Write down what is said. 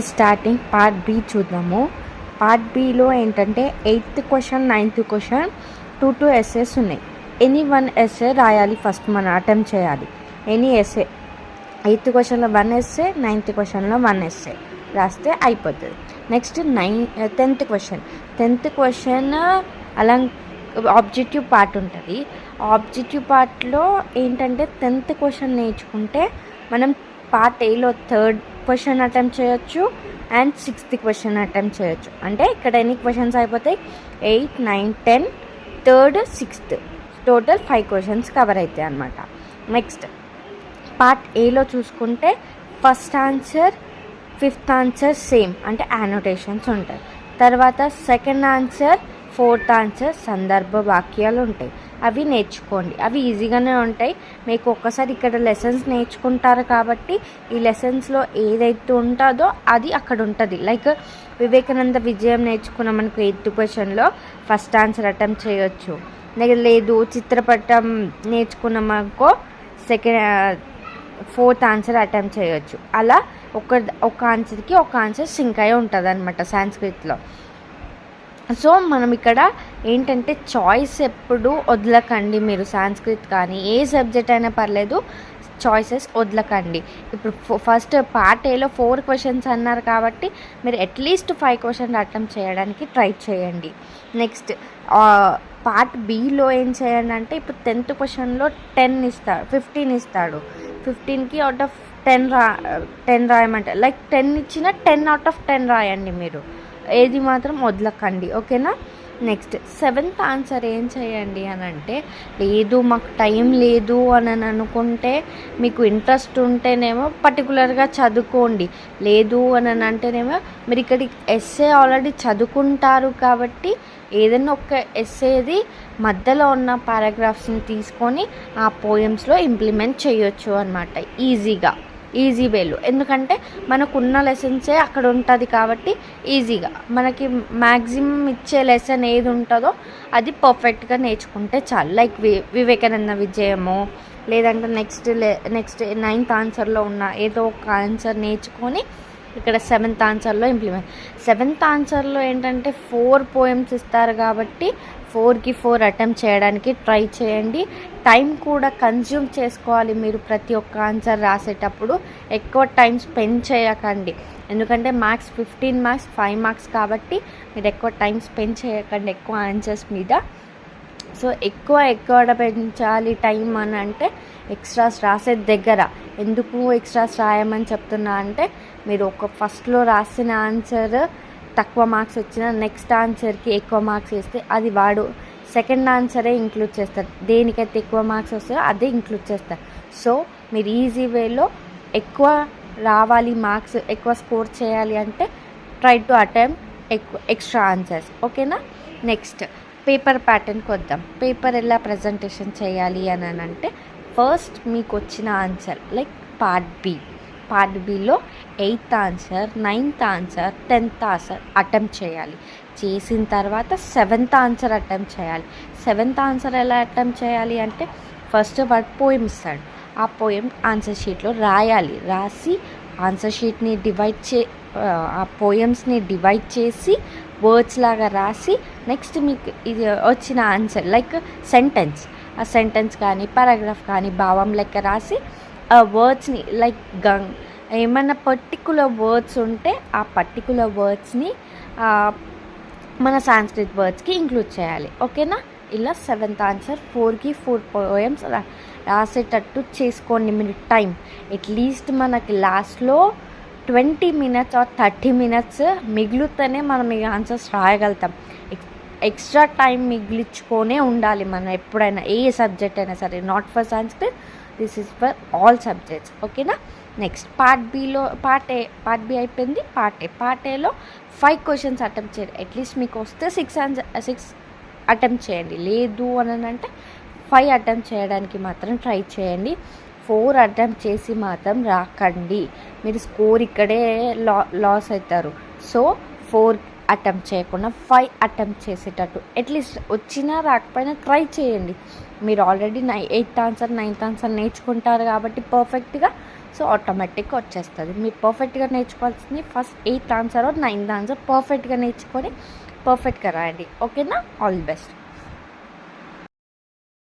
Starting part B చూద్దాము. Part below ఏంటంటే 8th question 9th question 2 essays ఉన్నాయి. Any 1 essay రాయాలి. ఫస్ట్ మనం అటెంప్ట్ చేయాలి. ఎనీ ఎస్సే 8th క్వశ్చన్లో 1 ఎస్సే, 9th క్వశ్చన్లో 1 ఎస్సే రాస్తే అయిపోతుంది. నెక్స్ట్ 10th క్వశ్చన్ అలా ఆబ్జెక్టివ్ పార్ట్ ఉంటుంది. ఆబ్జెక్టివ్ పార్ట్లో ఏంటంటే 10th క్వశ్చన్ నేర్చుకుంటే మనం పార్ట్ ఏలో 3rd క్వశ్చన్ అటెంప్ట్ చేయొచ్చు అండ్ 6th క్వశ్చన్ అటెంప్ట్ చేయొచ్చు. అంటే ఇక్కడ ఎన్ని క్వశ్చన్స్ అయిపోతాయి? 8, 9, 10, 3rd, 6th total 5 questions cover అవుతాయి అన్నమాట. నెక్స్ట్ పార్ట్ ఏలో చూసుకుంటే first answer 5th answer same అంటే యానోటేషన్స్ ఉంటాయి. తర్వాత సెకండ్ ఆన్సర్ 4th ఆన్సర్ సందర్భ వాక్యాలు ఉంటాయి. అవి నేర్చుకోండి. అవి ఈజీగానే ఉంటాయి. మీకు ఒక్కసారి ఇక్కడ లెసన్స్ నేర్చుకుంటారు కాబట్టి ఈ లెసన్స్లో ఏదైతే ఉంటుందో అది అక్కడ ఉంటుంది. లైక్ వివేకానంద విజయం నేర్చుకున్నాం మనకు 8th క్వశ్చన్లో ఫస్ట్ ఆన్సర్ అటెంప్ట్ చేయొచ్చు. లేదు చిత్రపటం నేర్చుకున్నాం అనుకో 4th ఆన్సర్ అటెంప్ట్ చేయొచ్చు. అలా ఒక ఆన్సర్కి ఒక ఆన్సర్ సింక్ అయి ఉంటుంది అనమాట సాంస్క్రిట్లో. సో మనం ఇక్కడ ఏంటంటే చాయిస్ ఎప్పుడు వదలకండి. మీరు సాంస్క్రిట్ కానీ ఏ సబ్జెక్ట్ అయినా పర్లేదు, చాయిసెస్ వదలకండి. ఇప్పుడు ఫస్ట్ పార్ట్ ఏలో 4 క్వశ్చన్స్ అన్నారు కాబట్టి మీరు అట్లీస్ట్ 5 క్వశ్చన్స్ అటెంప్ట్ చేయడానికి ట్రై చేయండి. నెక్స్ట్ పార్ట్ బిలో ఏం చేయండి అంటే ఇప్పుడు 10th క్వశ్చన్లో 15 ఇస్తాడు. 15కి అవుట్ ఆఫ్ 10 రాయమంటే లైక్ 10 ఇచ్చిన 10 అవుట్ ఆఫ్ 10 రాయండి. మీరు ఏది మాత్రం వదలకండి. ఓకేనా? నెక్స్ట్ 7th ఆన్సర్ ఏం చేయండి అని అంటే, లేదు మాకు టైం లేదు అని అనుకుంటే, మీకు ఇంట్రెస్ట్ ఉంటేనేమో పర్టికులర్గా చదువుకోండి. లేదు అని అంటేనేమో మీరు ఇక్కడ ఎస్సే ఆల్రెడీ చదువుకుంటారు కాబట్టి ఏదైనా ఒక ఎస్సేది మధ్యలో ఉన్న పారాగ్రాఫ్స్ని తీసుకొని ఆ పోయమ్స్లో ఇంప్లిమెంట్ చేయొచ్చు అనమాట ఈజీ వేలో. ఎందుకంటే మనకున్న లెసన్సే అక్కడ ఉంటుంది కాబట్టి ఈజీగా మనకి మ్యాక్సిమం ఇచ్చే లెసన్ ఏది ఉంటుందో అది పర్ఫెక్ట్గా నేర్చుకుంటే చాలు. లైక్ వివేకానంద విజయము, లేదంటే నెక్స్ట్ 9th ఆన్సర్లో ఉన్న ఏదో ఒక ఆన్సర్ నేర్చుకొని ఇక్కడ 7th ఆన్సర్లో 7th ఆన్సర్లో ఏంటంటే 4 పోయమ్స్ ఇస్తారు కాబట్టి 4కి 4 అటెంప్ట్ చేయడానికి ట్రై చేయండి. టైం కూడా కన్జ్యూమ్ చేసుకోవాలి. మీరు ప్రతి ఒక్క ఆన్సర్ రాసేటప్పుడు ఎక్కువ టైం స్పెండ్ చేయకండి. ఎందుకంటే మ్యాథ్స్ 15 మార్క్స్ 5 మార్క్స్ కాబట్టి మీరు ఎక్కువ టైం స్పెండ్ చేయకండి ఎక్కువ ఆన్సర్స్ మీద. సో ఎక్కువ పెంచాలి టైం అని అంటే ఎక్స్ట్రాస్ రాసే దగ్గర. ఎందుకు ఎక్స్ట్రాస్ రాయమని చెప్తున్నా అంటే, మీరు ఫస్ట్లో రాసిన ఆన్సర్ తక్కువ మార్క్స్ వచ్చిన నెక్స్ట్ ఆన్సర్కి ఎక్కువ మార్క్స్ వేస్తే అది వాడు సెకండ్ ఆన్సరే ఇంక్లూడ్ చేస్తారు. దేనికైతే ఎక్కువ మార్క్స్ వస్తాయో అదే ఇంక్లూడ్ చేస్తారు. సో మీరు ఈజీ వేలో ఎక్కువ రావాలి, మార్క్స్ ఎక్కువ స్కోర్ చేయాలి అంటే try to attempt extra answers. ఓకేనా? నెక్స్ట్ పేపర్ ప్యాటర్న్కి వద్దాం. పేపర్ ఎలా ప్రజెంటేషన్ చేయాలి అని అంటే, ఫస్ట్ మీకు వచ్చిన answer like part below 8th answer, 9th answer, 10th answer attempt చేయాలి. చేసిన తర్వాత 7th ఆన్సర్ అటెంప్ట్ చేయాలి. 7th ఆన్సర్ ఎలా అటెంప్ట్ చేయాలి అంటే, ఫస్ట్ వాడు పోయం ఇస్తాడు. ఆ పోయం ఆన్సర్ షీట్లో రాసి ఆన్సర్ షీట్ని ఆ పోయమ్స్ని డివైడ్ చేసి వర్డ్స్ లాగా రాసి నెక్స్ట్ మీకు ఇది వచ్చిన ఆన్సర్ లైక్ ఆ సెంటెన్స్ కానీ పారాగ్రాఫ్ కానీ భావం లెక్క రాసి ఆ వర్డ్స్ని లైక్ ఏమన్నా పర్టికులర్ వర్డ్స్ ఉంటే ఆ పర్టికులర్ వర్డ్స్ని మన సాంస్క్రిట్ వర్డ్స్కి ఇంక్లూడ్ చేయాలి. ఓకేనా? ఇలా 7th ఆన్సర్ 4కి 4 పోయమ్స్ రాసేటట్టు చేసుకోండి. మీరు టైం అట్లీస్ట్ మనకి లాస్ట్లో 20 minutes or 30 minutes మిగులుతూనే మనం ఈ ఆన్సర్స్ రాయగలుగుతాం. ఎక్స్ట్రా టైం మిగిలించుకొనే ఉండాలి మనం ఎప్పుడైనా, ఏ సబ్జెక్ట్ అయినా సరే. Not for Sanskrit, this is for all subjects. ఓకేనా? నెక్స్ట్ పార్ట్ బి అయిపోయింది. పార్ట్ ఏలో 5 క్వశ్చన్స్ అటెంప్ట్ చేయండి. అట్లీస్ట్ మీకు వస్తే 6 అటెంప్ట్ చేయండి. లేదు అని అంటే 5 అటెంప్ట్ చేయడానికి మాత్రం ట్రై చేయండి. 4 అటెంప్ట్ చేసి మాత్రం రాకండి. మీరు స్కోర్ ఇక్కడే లాస్ అవుతారు. సో 4 అటెంప్ట్ చేయకుండా 5 అటెంప్ట్ చేసేటట్టు అట్లీస్ట్ వచ్చినా రాకపోయినా ట్రై చేయండి. మీరు already 8th answer 9th answer నేర్చుకుంటారు కాబట్టి పర్ఫెక్ట్గా. సో ఆటోమేటిక్గా వచ్చేస్తుంది. మీరు పర్ఫెక్ట్గా నేర్చుకోవాల్సింది first 8th answer are 9th answer పర్ఫెక్ట్గా నేర్చుకొని పర్ఫెక్ట్గా రాయండి. ఓకేనా? All the best.